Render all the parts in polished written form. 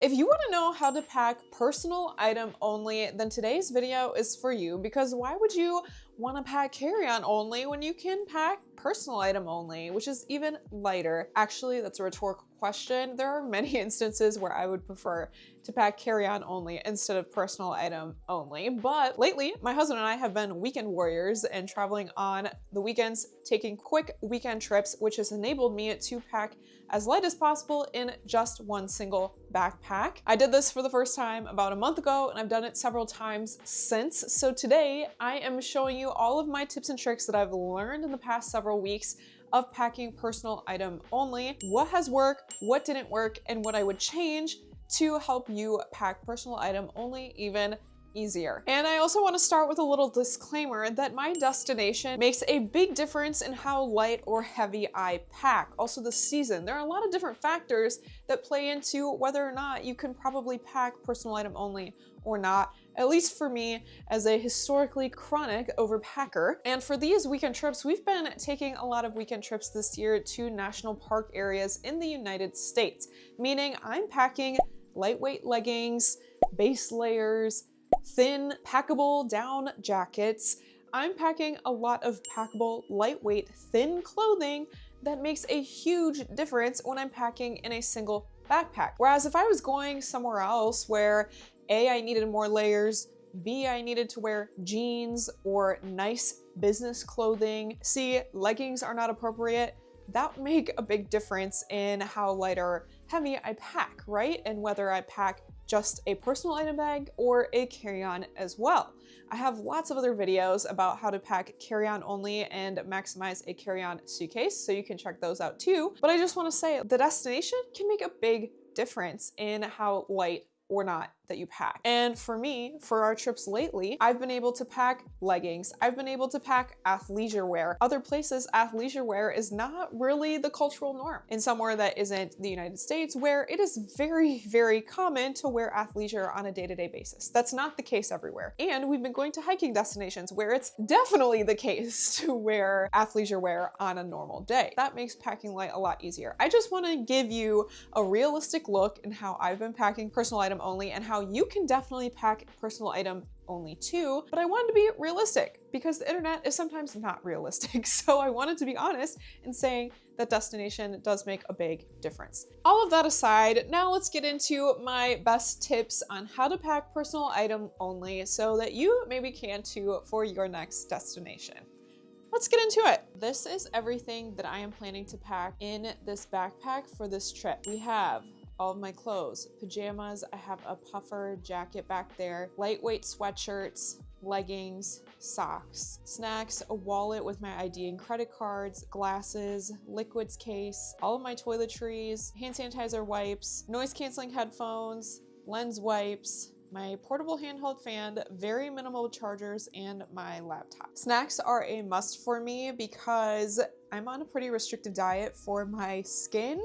If you want to know how to pack personal item only, then today's video is for you, because why would you want to pack carry-on only when you can pack personal item only, which is even lighter? Actually, that's a rhetorical question. There are many instances where I would prefer to pack carry-on only instead of personal item only, but lately my husband and I have been weekend warriors and traveling on the weekends, taking quick weekend trips, which has enabled me to pack as light as possible in just one single backpack. I did this for the first time about a month ago, and I've done it several times since. So today I am showing you all of my tips and tricks that I've learned in the past several weeks of packing personal item only, what has worked, what didn't work, and what I would change to help you pack personal item only even easier. And I also want to start with a little disclaimer that my destination makes a big difference in how light or heavy I pack. Also the season. There are a lot of different factors that play into whether or not you can probably pack personal item only or not, at least for me as a historically chronic overpacker. And for these weekend trips, we've been taking a lot of weekend trips this year to national park areas in the United States, meaning I'm packing lightweight leggings, base layers, thin packable down jackets. I'm packing a lot of packable, lightweight, thin clothing that makes a huge difference when I'm packing in a single backpack. Whereas if I was going somewhere else where A, I needed more layers, B, I needed to wear jeans or nice business clothing, C, leggings are not appropriate, that would make a big difference in how light or heavy I pack, right? And whether I pack just a personal item bag or a carry-on as well. I have lots of other videos about how to pack carry-on only and maximize a carry-on suitcase, so you can check those out too. But I just want to say the destination can make a big difference in how light or not that you pack. And for me, for our trips lately, I've been able to pack leggings. I've been able to pack athleisure wear. Other places, athleisure wear is not really the cultural norm. In somewhere that isn't the United States, where it is very, very common to wear athleisure on a day-to-day basis. That's not the case everywhere. And we've been going to hiking destinations where it's definitely the case to wear athleisure wear on a normal day. That makes packing light a lot easier. I just want to give you a realistic look in how I've been packing personal item only and how you can definitely pack personal item only too, but I wanted to be realistic because the internet is sometimes not realistic. So I wanted to be honest in saying that destination does make a big difference. All of that aside, now let's get into my best tips on how to pack personal item only so that you maybe can too for your next destination. Let's get into it. This is everything that I am planning to pack in this backpack for this trip. We have all of my clothes, pajamas, I have a puffer jacket back there, lightweight sweatshirts, leggings, socks, snacks, a wallet with my ID and credit cards, glasses, liquids case, all of my toiletries, hand sanitizer wipes, noise canceling headphones, lens wipes, my portable handheld fan, very minimal chargers, and my laptop. Snacks are a must for me because I'm on a pretty restrictive diet for my skin,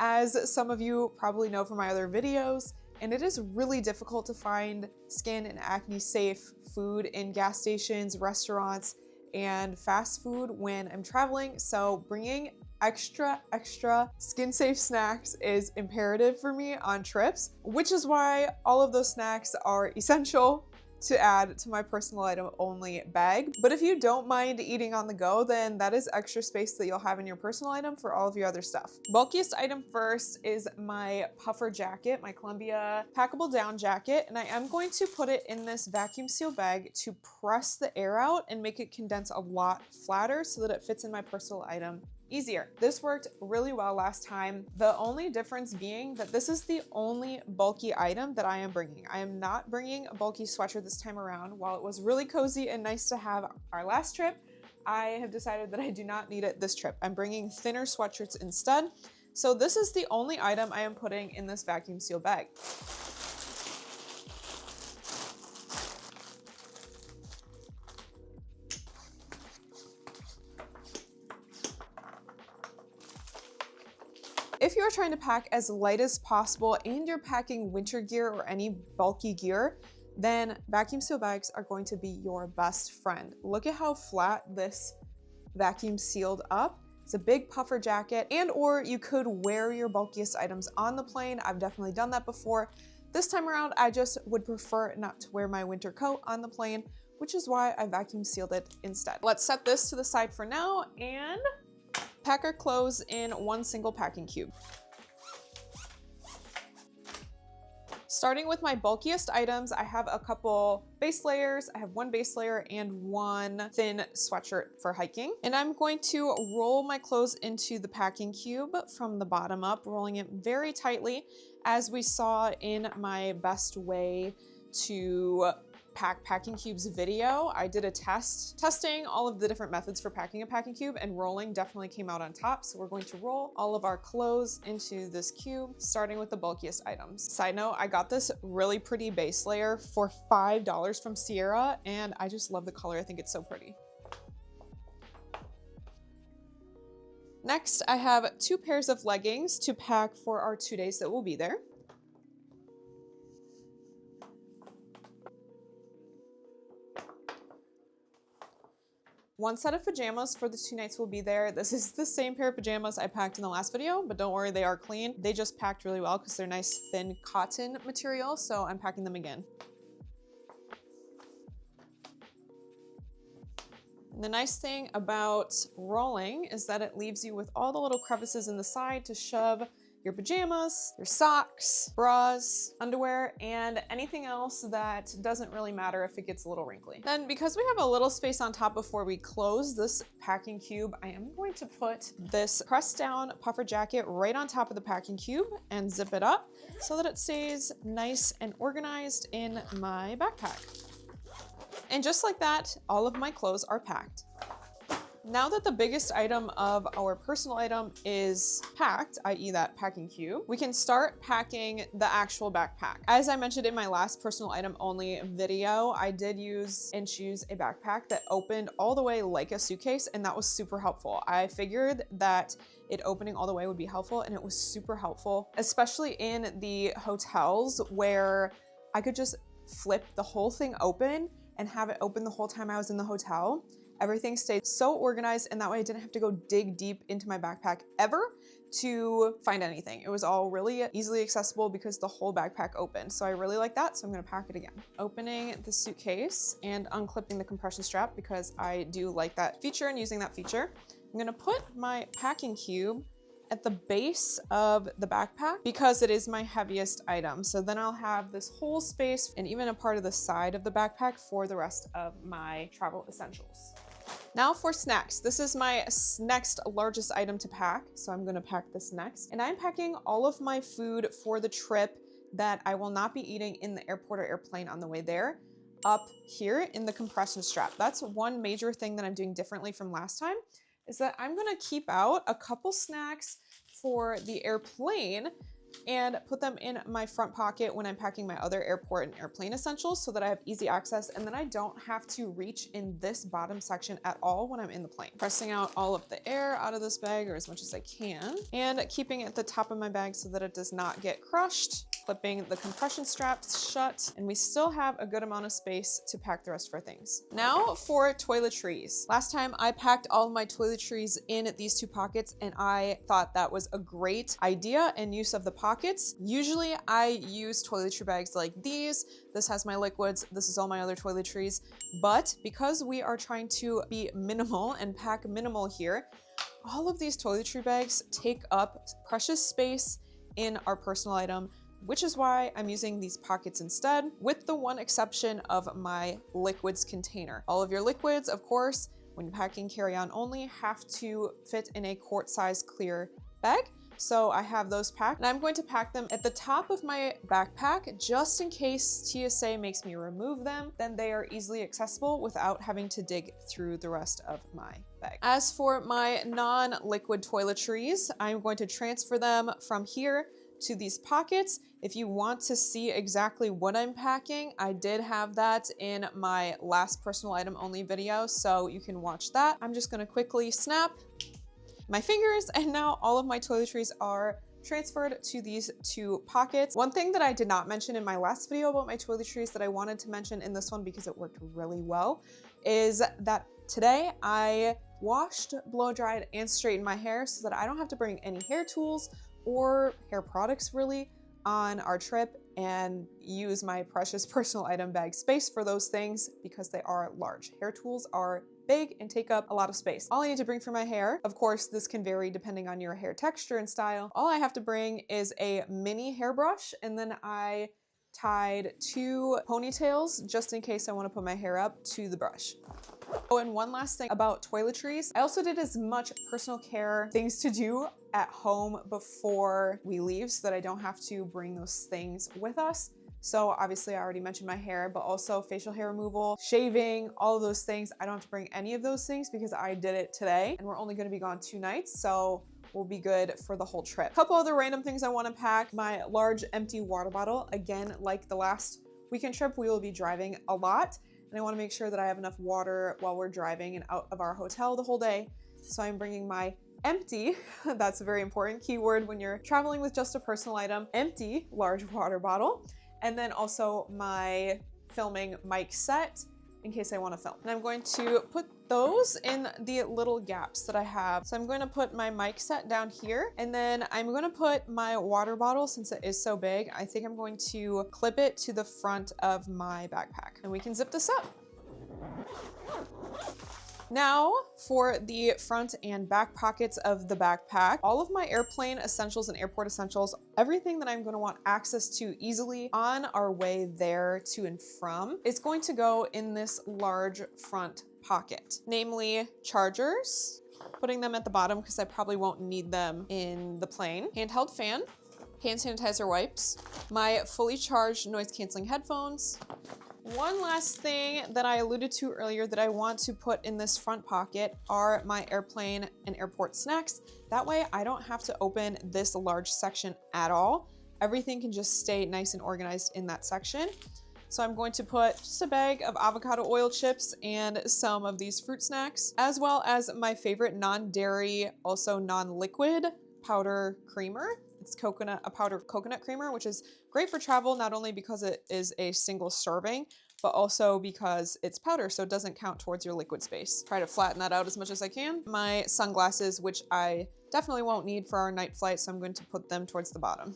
as some of you probably know from my other videos, and it is really difficult to find skin and acne safe food in gas stations, restaurants, and fast food when I'm traveling. So bringing extra skin safe snacks is imperative for me on trips, which is why all of those snacks are essential to add to my personal item only bag. But if you don't mind eating on the go, then that is extra space that you'll have in your personal item for all of your other stuff. Bulkiest item first is my puffer jacket, my Columbia packable down jacket, and I am going to put it in this vacuum seal bag to press the air out and make it condense a lot flatter so that it fits in my personal item easier. This worked really well last time. The only difference being that this is the only bulky item that I am bringing. I am not bringing a bulky sweatshirt this time around. While it was really cozy and nice to have our last trip, I have decided that I do not need it this trip. I'm bringing thinner sweatshirts instead. So this is the only item I am putting in this vacuum seal bag. If you're trying to pack as light as possible and you're packing winter gear or any bulky gear, then vacuum seal bags are going to be your best friend. Look at how flat this vacuum sealed up It's a big puffer jacket, and or you could wear your bulkiest items on the plane. I've definitely done that before. This time around, I just would prefer not to wear my winter coat on the plane, which is why I vacuum sealed it instead. Let's set this to the side for now and pack our clothes in one single packing cube. Starting with my bulkiest items, I have a couple base layers. I have one base layer and one thin sweatshirt for hiking. And I'm going to roll my clothes into the packing cube from the bottom up, rolling it very tightly, as we saw in my best way to pack packing cubes video. I did a testing all of the different methods for packing a packing cube, and rolling definitely came out on top. So we're going to roll all of our clothes into this cube, starting with the bulkiest items. Side note, I got this really pretty base layer for $5 from Sierra, and I just love the color. I think it's so pretty. Next, I have 2 pairs of leggings to pack for our 2 days that we'll be there. One set of pajamas for the 2 nights we'll be there. This is the same pair of pajamas I packed in the last video, but don't worry, they are clean. They just packed really well because they're nice thin cotton material, so I'm packing them again. And the nice thing about rolling is that it leaves you with all the little crevices in the side to shove your pajamas, your socks, bras, underwear, and anything else that doesn't really matter if it gets a little wrinkly. Then, because we have a little space on top before we close this packing cube, I am going to put this pressed down puffer jacket right on top of the packing cube and zip it up so that it stays nice and organized in my backpack. And just like that, all of my clothes are packed. Now that the biggest item of our personal item is packed, i.e. that packing cube, we can start packing the actual backpack. As I mentioned in my last personal item only video, I did use and choose a backpack that opened all the way like a suitcase, and that was super helpful. I figured that it opening all the way would be helpful, and it was super helpful, especially in the hotels where I could just flip the whole thing open and have it open the whole time I was in the hotel. Everything stayed so organized, and that way I didn't have to go dig deep into my backpack ever to find anything. It was all really easily accessible because the whole backpack opened. So I really like that, so I'm gonna pack it again. Opening the suitcase and unclipping the compression strap because I do like that feature and using that feature. I'm gonna put my packing cube at the base of the backpack because it is my heaviest item. So then I'll have this whole space and even a part of the side of the backpack for the rest of my travel essentials. Now for snacks. This is my next largest item to pack, so I'm gonna pack this next. And I'm packing all of my food for the trip that I will not be eating in the airport or airplane on the way there up here in the compression strap. That's one major thing that I'm doing differently from last time, is that I'm gonna keep out a couple snacks for the airplane and put them in my front pocket when I'm packing my other airport and airplane essentials so that I have easy access, and then I don't have to reach in this bottom section at all when I'm in the plane. Pressing out all of the air out of this bag, or as much as I can, and keeping it at the top of my bag so that it does not get crushed. Clipping the compression straps shut, and we still have a good amount of space to pack the rest of our things. Now for toiletries. Last time I packed all of my toiletries in these 2 pockets, and I thought that was a great idea and use of the pockets. Usually I use toiletry bags like these. This has my liquids, this is all my other toiletries, but because we are trying to be minimal and pack minimal here, all of these toiletry bags take up precious space in our personal item, which is why I'm using these pockets instead, with the one exception of my liquids container. All of your liquids, of course, when you're packing carry-on only, have to fit in a quart-sized clear bag. So I have those packed, and I'm going to pack them at the top of my backpack just in case TSA makes me remove them. Then they are easily accessible without having to dig through the rest of my bag. As for my non-liquid toiletries, I'm going to transfer them from here to these pockets. If you want to see exactly what I'm packing, I did have that in my last personal item only video, so you can watch that. I'm just gonna quickly snap my fingers, and now all of my toiletries are transferred to these 2 pockets. One thing that I did not mention in my last video about my toiletries that I wanted to mention in this one because it worked really well is that today I washed, blow dried, and straightened my hair so that I don't have to bring any hair tools or hair products really on our trip and use my precious personal item bag space for those things because they are large. Hair tools are big and take up a lot of space. All I need to bring for my hair, of course, this can vary depending on your hair texture and style. All I have to bring is a mini hairbrush, and then I tied 2 ponytails just in case I want to put my hair up to the brush. Oh, and one last thing about toiletries. I also did as much personal care things to do at home before we leave so that I don't have to bring those things with us. So obviously I already mentioned my hair, but also facial hair removal, shaving, all of those things. I don't have to bring any of those things because I did it today and we're only going to be gone 2 nights. So we'll be good for the whole trip. A couple other random things I want to pack. My large empty water bottle. Again, like the last weekend trip, we will be driving a lot. And I want to make sure that I have enough water while we're driving and out of our hotel the whole day. So I'm bringing my empty, that's a very important keyword when you're traveling with just a personal item, empty large water bottle. And then also my filming mic set in case I want to film. And I'm going to put those in the little gaps that I have. So I'm going to put my mic set down here, and then I'm going to put my water bottle, since it is so big, I think I'm going to clip it to the front of my backpack and we can zip this up. Now for the front and back pockets of the backpack, all of my airplane essentials and airport essentials, everything that I'm going to want access to easily on our way there to and from is going to go in this large front pocket, namely chargers, putting them at the bottom because I probably won't need them in the plane, handheld fan, hand sanitizer wipes, my fully charged noise canceling headphones. One last thing that I alluded to earlier that I want to put in this front pocket are my airplane and airport snacks. That way I don't have to open this large section at all. Everything can just stay nice and organized in that section. So I'm going to put just a bag of avocado oil chips and some of these fruit snacks, as well as my favorite non-dairy, also non-liquid powder creamer. It's a powdered coconut creamer, which is great for travel, not only because it is a single serving, but also because it's powder, so it doesn't count towards your liquid space. Try to flatten that out as much as I can. My sunglasses, which I definitely won't need for our night flight, so I'm going to put them towards the bottom.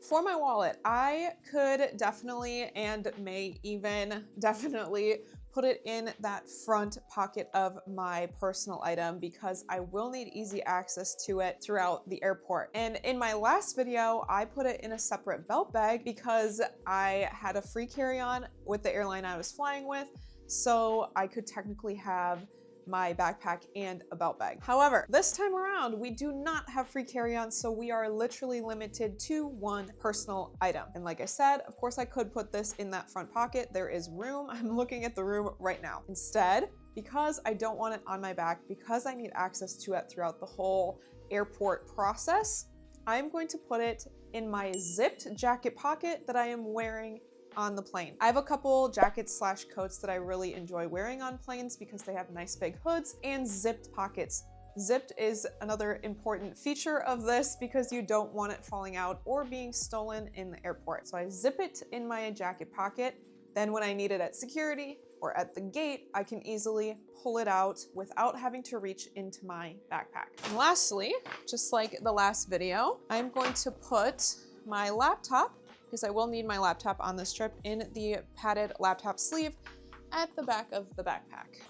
For my wallet, I could definitely and may even definitely put it in that front pocket of my personal item because I will need easy access to it throughout the airport. And in my last video, I put it in a separate belt bag because I had a free carry-on with the airline I was flying with, so I could technically have my backpack and a belt bag. However, this time around, we do not have free carry-on, so we are literally limited to 1 personal item. And like I said, of course I could put this in that front pocket. There is room. I'm looking at the room right now. Instead, because I don't want it on my back, because I need access to it throughout the whole airport process, I'm going to put it in my zipped jacket pocket that I am wearing on the plane. I have a couple jackets slash coats that I really enjoy wearing on planes because they have nice big hoods and zipped pockets. Zipped is another important feature of this because you don't want it falling out or being stolen in the airport. So I zip it in my jacket pocket. Then when I need it at security or at the gate, I can easily pull it out without having to reach into my backpack. And lastly, just like the last video, I'm going to put my laptop, because I will need my laptop on this trip, in the padded laptop sleeve at the back of the backpack.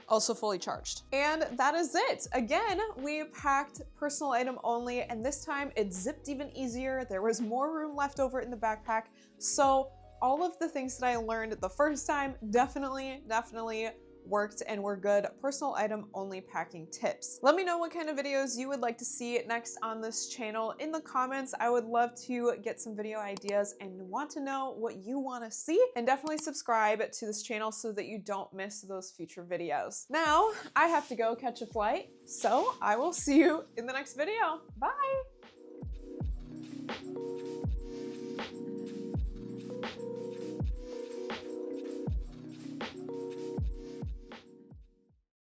Also fully charged. And that is it. Again, we packed personal item only, and this time it zipped even easier. There was more room left over in the backpack. So all of the things that I learned the first time definitely worked and were good personal item only packing tips. Let me know what kind of videos you would like to see next on this channel in the comments. I would love to get some video ideas and want to know what you want to see, and definitely subscribe to this channel so that you don't miss those future videos. Now I have to go catch a flight, so I will see you in the next video. Bye.